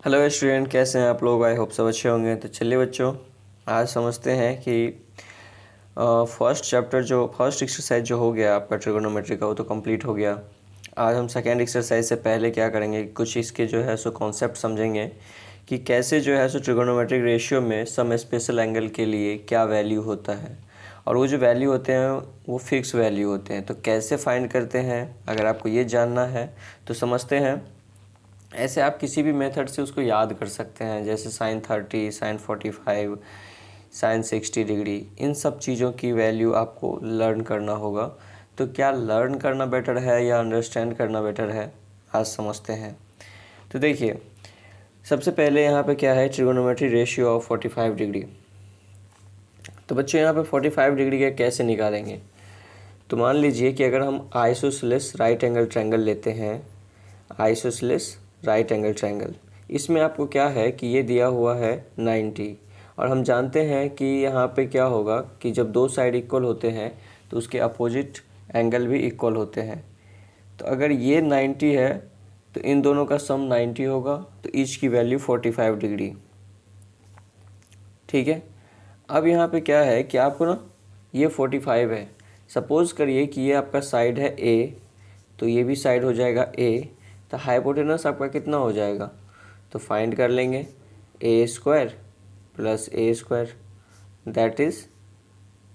Hello student, कैसे हैं आप लोग। आई होप सब अच्छे होंगे। तो चलिए बच्चों, आज समझते हैं कि फर्स्ट एक्सरसाइज जो हो गया आपका ट्रिगोनोमेट्री का, वो तो कंप्लीट हो गया। आज हम सेकेंड एक्सरसाइज से पहले क्या करेंगे, कुछ इसके जो है सो कॉन्सेप्ट समझेंगे कि कैसे जो है सो ट्रिगोनोमेट्रिक रेशियो में सम स्पेशल एंगल के लिए क्या वैल्यू होता है, और वो जो वैल्यू होते हैं वो फिक्स वैल्यू होते हैं। तो कैसे फाइंड करते हैं, अगर आपको ये जानना है तो समझते हैं। ऐसे आप किसी भी मेथड से उसको याद कर सकते हैं, जैसे sin 30, sin 45, sin 60 डिग्री। इन सब चीज़ों की वैल्यू आपको लर्न करना होगा। तो क्या लर्न करना बेटर है या अंडरस्टैंड करना बेटर है, आज समझते हैं। तो देखिए, सबसे पहले यहाँ पे क्या है, ट्रिगोनोमेट्री रेशियो ऑफ 45 डिग्री। तो बच्चों यहाँ पे 45 डिग्री का कैसे निकालेंगे। तो मान लीजिए कि अगर हम आइसोसेलेस राइट एंगल ट्रायंगल लेते हैं, आइसोसेलेस राइट एंगल ट्रायंगल, इसमें आपको क्या है कि ये दिया हुआ है 90, और हम जानते हैं कि यहाँ पे क्या होगा कि जब दो साइड इक्वल होते हैं तो उसके अपोजिट एंगल भी इक्वल होते हैं। तो अगर ये 90 है तो इन दोनों का सम 90 होगा, तो ईच की वैल्यू 45 डिग्री। ठीक है। अब यहाँ पे क्या है कि आपको ना ये 45 है। सपोज़ करिए कि ये आपका साइड है ए, तो ये भी साइड हो जाएगा ए। तो हाइपोटेनस आपका कितना हो जाएगा, तो फाइंड कर लेंगे A square plus A square, that is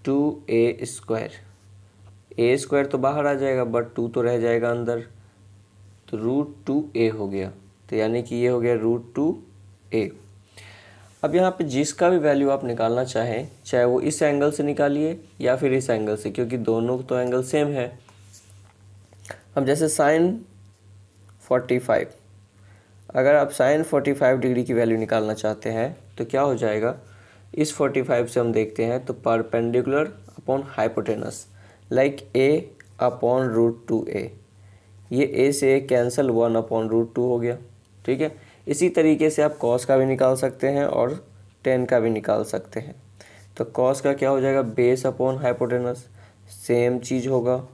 2a square. A square तो बाहर आ जाएगा बट 2 तो रह जाएगा अंदर, तो √2a हो गया। तो यानी कि ये हो गया √2a। अब यहाँ पे जिसका भी वैल्यू आप निकालना चाहें, चाहे वो इस एंगल से निकालिए या फिर इस एंगल से, क्योंकि दोनों तो एंगल सेम है। अब जैसे sin 45, अगर आप sin 45 डिग्री की वैल्यू निकालना चाहते हैं तो क्या हो जाएगा, इस 45 से हम देखते हैं तो perpendicular upon hypotenuse, like a upon √2a। ये a से a कैंसिल, 1 अपॉन √2 हो गया। ठीक है। इसी तरीके से आप cos का भी निकाल सकते हैं और tan का भी निकाल सकते हैं। तो cos का क्या हो जाएगा, बेस अपॉन हाइपोटेनस, सेम चीज़ होगा।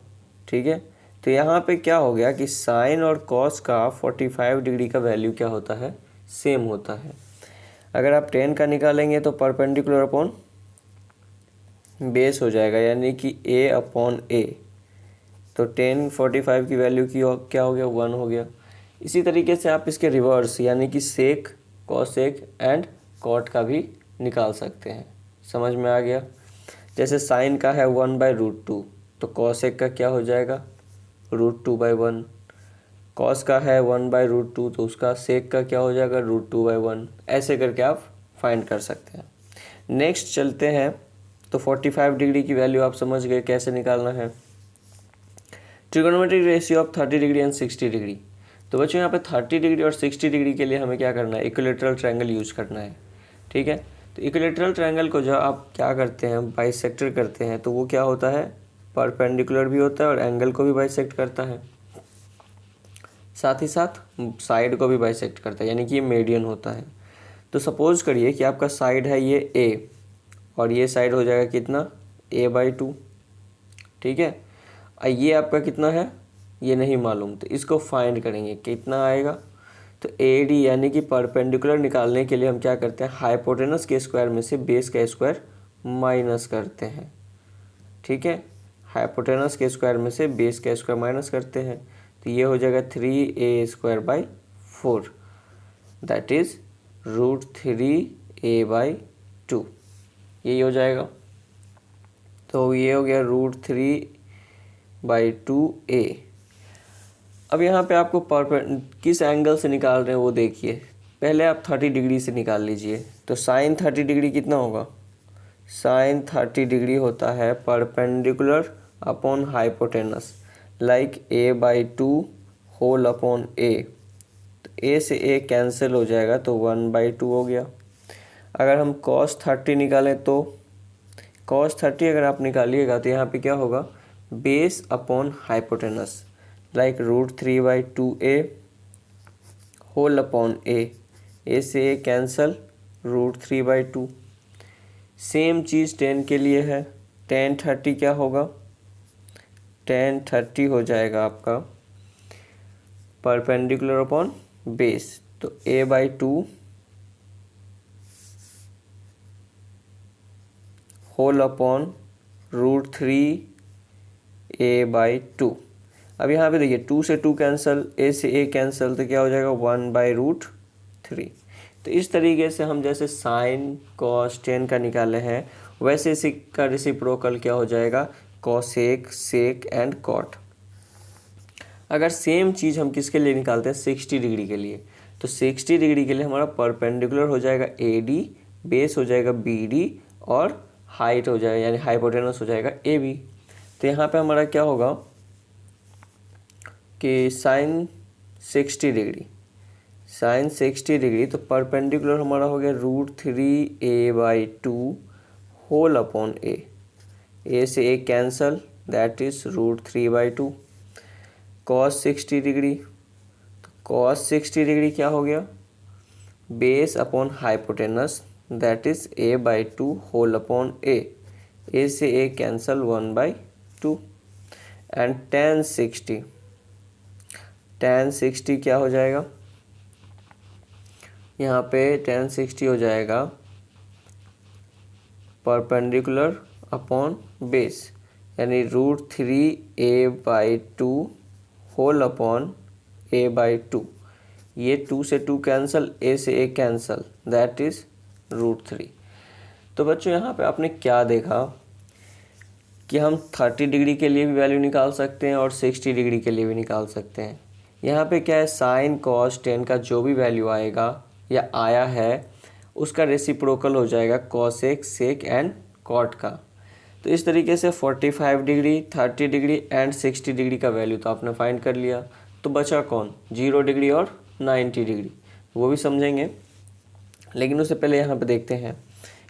ठीक है। तो यहाँ पे क्या हो गया कि साइन और cos का 45 डिग्री का वैल्यू क्या होता है, सेम होता है। अगर आप tan का निकालेंगे तो परपेंडिकुलर अपॉन बेस हो जाएगा, यानी कि a अपॉन a। तो tan 45 की वैल्यू की क्या हो गया, 1 हो गया। इसी तरीके से आप इसके रिवर्स, यानी कि सेक, कॉसेक एंड कॉट का भी निकाल सकते हैं। समझ में आ गया। जैसे साइन का है 1/√2, तो कॉसेक का क्या हो जाएगा, √2/1। कॉस का है 1/√2, तो उसका सेक का क्या हो जाएगा, √2/1। ऐसे करके आप फाइंड कर सकते हैं। नेक्स्ट चलते हैं। तो 45 डिग्री की वैल्यू आप समझ गए कैसे निकालना है। Trigonometric ratio of 30 degree and 60 degree. तो बच्चों यहाँ पे 30 डिग्री और 60 डिग्री के लिए हमें क्या करना है, इक्विलेटरल ट्रायंगल यूज करना है। ठीक है। तो इक्विलेटरल ट्रायंगल को जब आप क्या करते हैं, बाइसेक्टर करते हैं, तो वो क्या होता है, परपेंडिकुलर भी होता है और एंगल को भी बाइसेक्ट करता है, साथ ही साथ साइड को भी बाइसेक्ट करता है, यानी कि ये मीडियन होता है। तो सपोज करिए कि आपका साइड है ये ए, और ये साइड हो जाएगा कितना, a/2। ठीक है। ये आपका कितना है ये नहीं मालूम, तो इसको फाइंड करेंगे कितना आएगा। तो AD यानी कि परपेंडिकुलर निकालने के लिए हम क्या करते हैं, हाइपोटेनस के स्क्वायर में से बेस का स्क्वायर माइनस करते हैं। ठीक है। हाइपोटेनस के स्क्वायर में से बेस का स्क्वायर माइनस करते हैं, तो ये हो जाएगा 3a² 4, दैट इज √3a/2। यही हो जाएगा। तो ये हो गया √3/2a। अब यहाँ पे आपको किस एंगल से निकाल रहे हैं वो देखिए। पहले आप 30 डिग्री से निकाल लीजिए। तो साइन 30 डिग्री कितना होगा, साइन 30 डिग्री होता है perpendicular upon hypotenuse, like a/2 whole upon a। तो a से a कैंसिल हो जाएगा, तो 1/2 हो गया। अगर हम cos 30 निकालें तो cos 30 अगर आप निकालिएगा तो यहाँ पे क्या होगा, base upon hypotenuse, like √3/2a whole upon a से a कैंसल, √3/2। सेम चीज़ tan के लिए है। tan 30 क्या होगा, tan 30 हो जाएगा आपका परपेंडिकुलर अपॉन बेस, तो a/2 होल अपॉन √3a/2। अब यहाँ पे देखिए 2 से 2 कैंसिल, a से a कैंसिल, तो क्या हो जाएगा 1/√3। तो इस तरीके से हम जैसे साइन कॉस टेन का निकाले हैं वैसे इसी का रेसिप्रोकल क्या हो जाएगा कॉसेक, सेक एंड कॉट। अगर सेम चीज़ हम किसके लिए निकालते हैं 60 डिग्री के लिए, तो 60 डिग्री के लिए हमारा परपेंडिकुलर हो जाएगा AD, बेस हो जाएगा BD और हाइट हो जाएगा यानी हाइपोटेनस हो जाएगा AB। तो यहाँ पे हमारा क्या होगा कि साइन 60 डिग्री, तो परपेंडिकुलर हमारा हो गया √3a/2 होल अपॉन a से a cancel, that is √3/2। Cos 60 degree, तो कॉस 60 डिग्री क्या हो गया base upon hypotenuse, that is a/2 whole upon a से a कैंसल 1/2। एंड tan 60 क्या हो जाएगा यहाँ पे tan 60 हो जाएगा परपेंडिकुलर अपॉन बेस यानी √3a/2 होल अपॉन a/2। ये 2 से 2 कैंसल, a से a कैंसल, दैट इज √3। तो बच्चों यहाँ पे आपने क्या देखा कि हम 30 डिग्री के लिए भी वैल्यू निकाल सकते हैं और 60 डिग्री के लिए भी निकाल सकते हैं। यहाँ पे क्या है साइन कॉस टेन का जो भी वैल्यू आएगा या आया है उसका रेसिप्रोकल हो जाएगा कॉसेक, सेक एंड कॉट का। तो इस तरीके से 45 डिग्री, 30 डिग्री एंड 60 डिग्री का वैल्यू तो आपने फाइंड कर लिया। तो बचा कौन 0 डिग्री और 90 डिग्री, वो भी समझेंगे। लेकिन उससे पहले यहाँ पे देखते हैं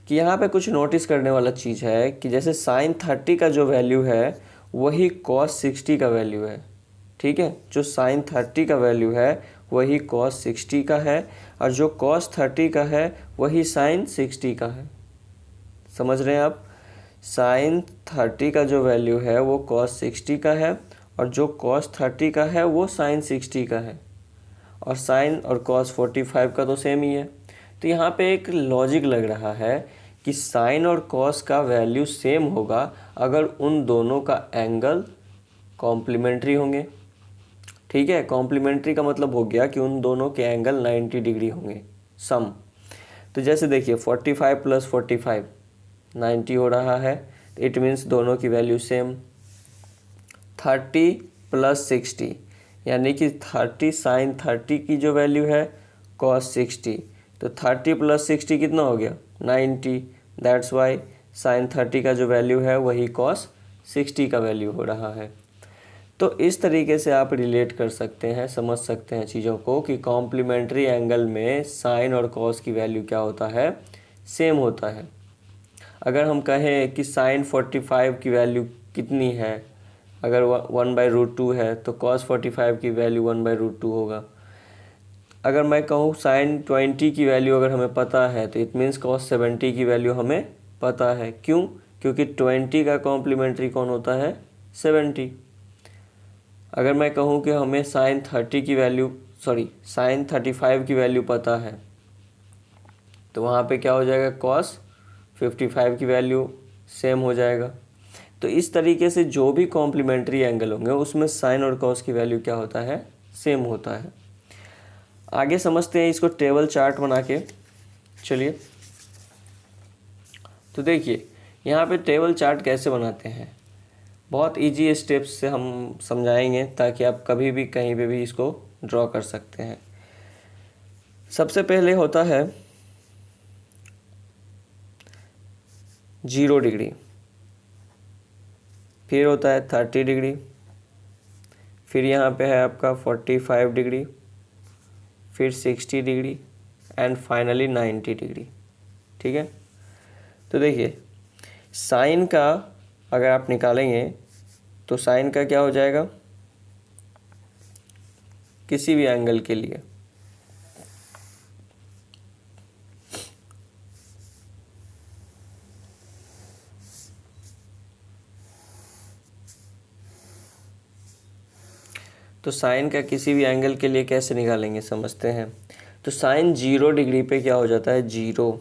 कि यहाँ पे कुछ नोटिस करने वाला चीज़ है कि जैसे साइन 30 का जो वैल्यू है वही कॉस 60 का वैल्यू है। ठीक है, जो साइन 30 का वैल्यू है वही कॉस 60 का है और जो कॉस 30 का है वही साइन 60 का है। समझ रहे हैं आप, साइन 30 का जो वैल्यू है वो कॉस 60 का है और जो कॉस 30 का है वो साइन 60 का है और साइन और कॉस 45 का तो सेम ही है। तो यहाँ पे एक लॉजिक लग रहा है कि साइन और कॉस का वैल्यू सेम होगा अगर उन दोनों का एंगल कॉम्प्लीमेंट्री होंगे। ठीक है, कॉम्प्लीमेंट्री का मतलब हो गया कि उन दोनों के एंगल 90 डिग्री होंगे सम। तो जैसे देखिए 45 + 45 90 हो रहा है, इट मीन्स दोनों की वैल्यू सेम। 30 + 60 यानी कि 30 साइन 30 की जो वैल्यू है कॉस 60, तो 30 + 60 कितना हो गया 90। दैट्स वाई साइन 30 का जो वैल्यू है वही कॉस 60 का वैल्यू हो रहा है। तो इस तरीके से आप रिलेट कर सकते हैं, समझ सकते हैं चीज़ों को कि कॉम्प्लीमेंट्री एंगल में साइन और कॉस की वैल्यू क्या होता है सेम होता है। अगर हम कहें कि साइन 45 की वैल्यू कितनी है, अगर 1/√2 है तो कॉस 45 की वैल्यू 1/√2 होगा। अगर मैं कहूँ साइन 20 की वैल्यू अगर हमें पता है तो इट मीन्स कॉस 70 की वैल्यू हमें पता है। क्यों? क्योंकि 20 का कॉम्प्लीमेंट्री कौन होता है 70। अगर मैं कहूँ कि हमें साइन 35 की वैल्यू पता है तो वहाँ पे क्या हो जाएगा कॉस 55 की वैल्यू सेम हो जाएगा। तो इस तरीके से जो भी कॉम्प्लीमेंट्री एंगल होंगे उसमें साइन और कॉस की वैल्यू क्या होता है सेम होता है। आगे समझते हैं इसको टेबल चार्ट बना के। चलिए, तो देखिए यहाँ पे टेबल चार्ट कैसे बनाते हैं, बहुत इजी स्टेप्स से हम समझाएंगे ताकि आप कभी भी कहीं पे भी इसको ड्रॉ कर सकते हैं। सबसे पहले होता है 0 डिग्री, फिर होता है 30 डिग्री, फिर यहाँ पे है आपका 45 डिग्री, फिर 60 डिग्री एंड फाइनली 90 डिग्री। ठीक है, तो देखिए साइन का अगर आप निकालेंगे तो साइन का क्या हो जाएगा किसी भी एंगल के लिए तो साइन का किसी भी एंगल के लिए कैसे निकालेंगे समझते हैं। तो साइन 0 डिग्री पे क्या हो जाता है, 0।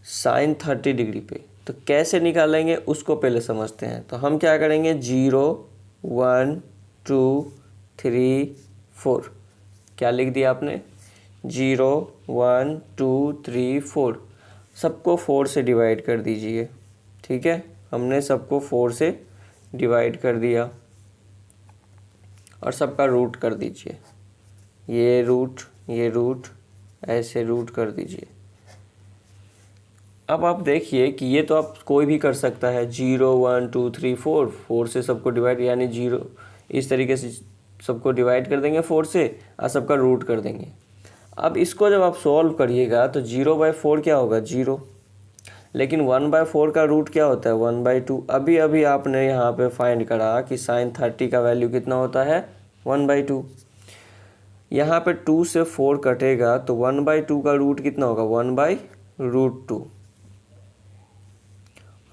साइन 30 डिग्री पे तो कैसे निकालेंगे उसको पहले समझते हैं। तो हम क्या करेंगे, 0 1 2 3 4, क्या लिख दिया आपने, 0 1 2 3 4, सबको 4 से डिवाइड कर दीजिए। ठीक है, हमने सबको 4 से डिवाइड कर दिया और सबका रूट कर दीजिए, ये रूट ऐसे रूट कर दीजिए। अब आप देखिए कि ये तो आप कोई भी कर सकता है, 0 1 2 3 4, 4 से सबको डिवाइड, यानी 0 इस तरीके से सबको डिवाइड कर देंगे 4 से और सबका रूट कर देंगे। अब इसको जब आप सॉल्व करिएगा तो 0/4 क्या होगा, 0, लेकिन 1/4 का रूट क्या होता है, 1/2। अभी अभी आपने यहाँ पे फाइंड करा कि साइन 30 का वैल्यू कितना होता है, 1/2। यहाँ पे 2 से 4 कटेगा तो 1/2 का रूट कितना होगा, 1/√2।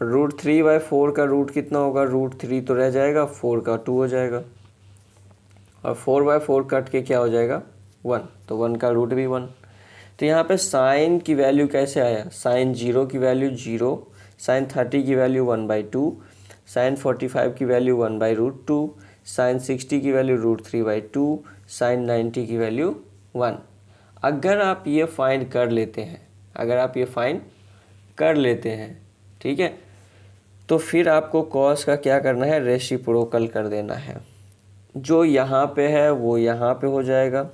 √3/4 का रूट कितना होगा, √3 तो रह जाएगा, 4 का 2 हो जाएगा, और 4/4 कट के क्या हो जाएगा, 1, तो 1 का रूट भी 1। तो यहाँ पे साइन की वैल्यू कैसे आया, साइन 0 की वैल्यू 0, साइन 30 की वैल्यू 1/2, साइन 45 की वैल्यू 1/√2, साइन 60 की वैल्यू √3/2, साइन 90 की वैल्यू 1। अगर आप ये फाइंड कर लेते हैं, ठीक है, तो फिर आपको कॉस का क्या करना है, रेसिप्रोकल कर देना है। जो यहाँ पे है वो यहाँ पे हो जाएगा,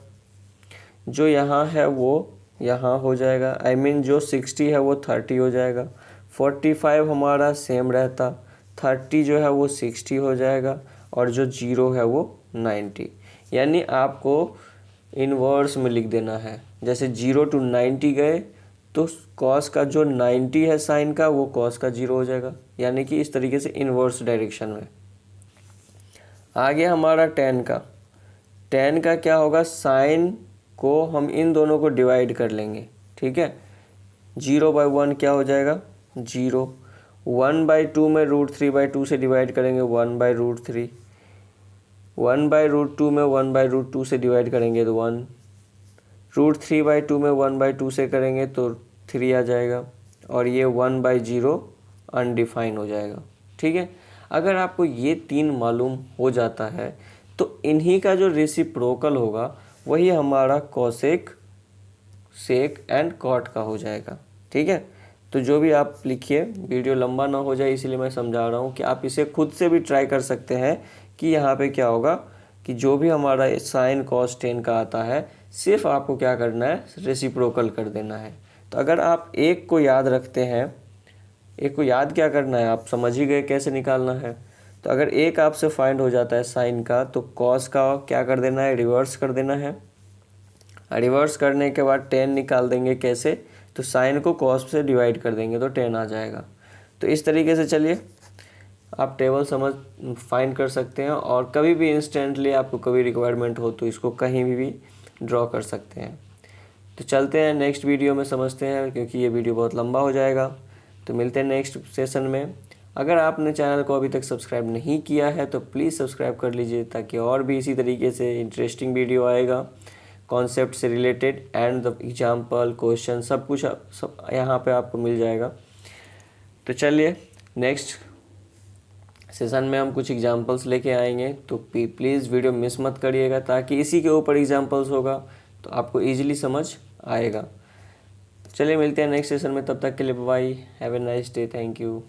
जो यहाँ है वो यहाँ हो जाएगा, जो 60 है वो 30 हो जाएगा, 45 हमारा सेम रहता, 30 जो है वो 60 हो जाएगा, और जो 0 है वो 90। यानी आपको इन्वर्स में लिख देना है, जैसे 0 to 90 गए तो कॉस का जो 90 है साइन का वो कॉस का 0 हो जाएगा, यानी कि इस तरीके से इन्वर्स डायरेक्शन में। आगे हमारा tan का क्या होगा, साइन को हम इन दोनों को डिवाइड कर लेंगे। ठीक है, 0/1 क्या हो जाएगा, 0, 1/2 में √3/2 से डिवाइड करेंगे, 1/√3, 1/√2 में 1/√2 से डिवाइड करेंगे तो 1, √3/2 में 1/2 से करेंगे तो 3 आ जाएगा, और ये 1/0 अनडिफाइन हो जाएगा। ठीक है, अगर आपको ये 3 मालूम हो जाता है तो इन्हीं का जो रेसिप्रोकल होगा वही हमारा कोसेक, सेक एंड कॉट का हो जाएगा। ठीक है, तो जो भी आप लिखिए, वीडियो लंबा ना हो जाए इसलिए मैं समझा रहा हूँ कि आप इसे खुद से भी ट्राई कर सकते हैं कि यहाँ पे क्या होगा कि जो भी हमारा साइन कॉस टेन का आता है सिर्फ आपको क्या करना है, रेसिप्रोकल कर देना है। तो अगर आप एक को याद रखते हैं, एक को याद क्या करना है, आप समझ ही गए कैसे निकालना है। तो अगर एक आपसे फाइंड हो जाता है साइन का तो कॉस का क्या कर देना है, रिवर्स कर देना है। रिवर्स करने के बाद 10 निकाल देंगे, कैसे, तो साइन को कॉस से डिवाइड कर देंगे तो 10 आ जाएगा। तो इस तरीके से चलिए आप टेबल फाइंड कर सकते हैं, और कभी भी इंस्टेंटली आपको कभी रिक्वायरमेंट हो तो इसको कहीं भी ड्रॉ कर सकते हैं। तो चलते हैं नेक्स्ट वीडियो में समझते हैं, क्योंकि ये वीडियो बहुत लंबा हो जाएगा। तो मिलते हैं नेक्स्ट सेशन में। अगर आपने चैनल को अभी तक सब्सक्राइब नहीं किया है तो प्लीज़ सब्सक्राइब कर लीजिए, ताकि और भी इसी तरीके से इंटरेस्टिंग वीडियो आएगा कॉन्सेप्ट से related, and the example, question, सब कुछ सब यहाँ पे आपको मिल जाएगा। तो चलिए नेक्स्ट सेशन में हम कुछ एग्जाम्पल्स लेके आएंगे, तो प्लीज़ वीडियो मिस मत करिएगा, ताकि इसी के ऊपर एग्जाम्पल्स होगा तो आपको ईजिली समझ आएगा। चलिए मिलते हैं नेक्स्ट सेशन में, तब तक के लिए bye, have a nice day, thank you.